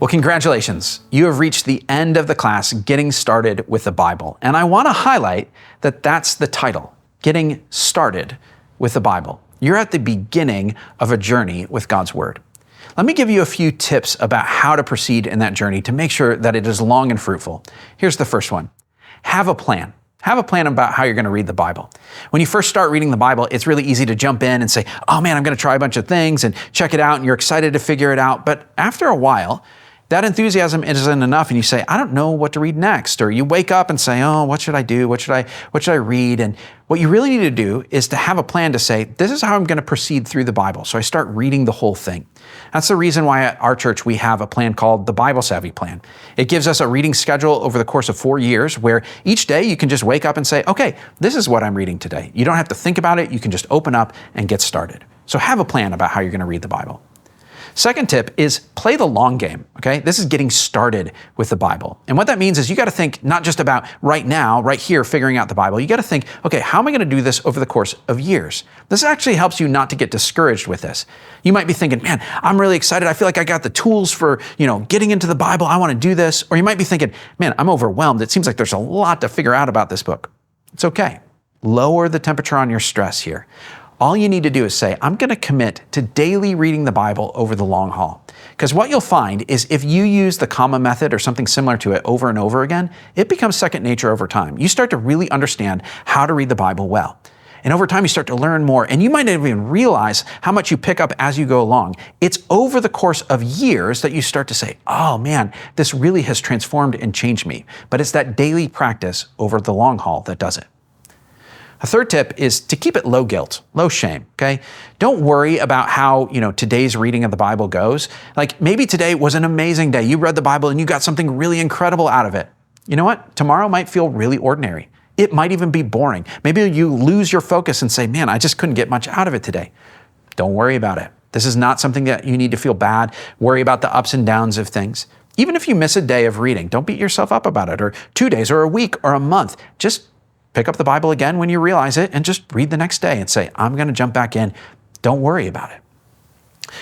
Well, congratulations. You have reached the end of the class, Getting Started with the Bible. And I want to highlight that that's the title, Getting Started with the Bible. You're at the beginning of a journey with God's Word. Let me give you a few tips about how to proceed in that journey to make sure that it is long and fruitful. Here's the first one. Have a plan. Have a plan about how you're going to read the Bible. When you first start reading the Bible, it's really easy to jump in and say, oh man, I'm going to try a bunch of things and check it out, and you're excited to figure it out. But after a while, that enthusiasm isn't enough, and you say, I don't know what to read next. Or you wake up and say, oh, what should I do? What should I read? And what you really need to do is to have a plan to say, this is how I'm going to proceed through the Bible. So I start reading the whole thing. That's the reason why at our church we have a plan called the Bible Savvy Plan. It gives us a reading schedule over the course of 4 years where each day you can just wake up and say, okay, this is what I'm reading today. You don't have to think about it. You can just open up and get started. So have a plan about how you're going to read the Bible. Second tip is play the long game, okay? This is getting started with the Bible. And what that means is you got to think not just about right now, right here, figuring out the Bible. You got to think, okay, how am I going to do this over the course of years? This actually helps you not to get discouraged with this. You might be thinking, man, I'm really excited. I feel like I got the tools for, getting into the Bible. I want to do this. Or you might be thinking, man, I'm overwhelmed. It seems like there's a lot to figure out about this book. It's okay. Lower the temperature on your stress here. All you need to do is say, I'm going to commit to daily reading the Bible over the long haul. Because what you'll find is if you use the comma method or something similar to it over and over again, it becomes second nature over time. You start to really understand how to read the Bible well. And over time, you start to learn more, and you might not even realize how much you pick up as you go along. It's over the course of years that you start to say, oh man, this really has transformed and changed me. But it's that daily practice over the long haul that does it. A third tip is to keep it low guilt, low shame, okay? Don't worry about how, today's reading of the Bible goes. Like maybe today was an amazing day. You read the Bible and you got something really incredible out of it. You know what? Tomorrow might feel really ordinary. It might even be boring. Maybe you lose your focus and say, man, I just couldn't get much out of it today. Don't worry about it. This is not something that you need to feel bad. Worry about the ups and downs of things. Even if you miss a day of reading, don't beat yourself up about it, or 2 days or a week or a month. Just pick up the Bible again when you realize it and just read the next day and say, I'm going to jump back in. Don't worry about it.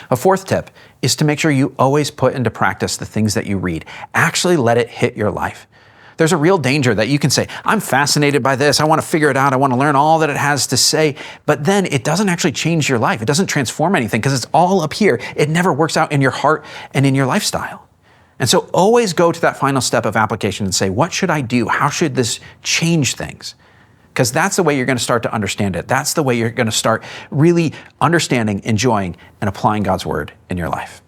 A fourth tip is to make sure you always put into practice the things that you read. Actually let it hit your life. There's a real danger that you can say, I'm fascinated by this. I want to figure it out. I want to learn all that it has to say. But then it doesn't actually change your life. It doesn't transform anything because it's all up here. It never works out in your heart and in your lifestyle. And so always go to that final step of application and say, what should I do? How should this change things? Because that's the way you're going to start to understand it. That's the way you're going to start really understanding, enjoying, and applying God's Word in your life.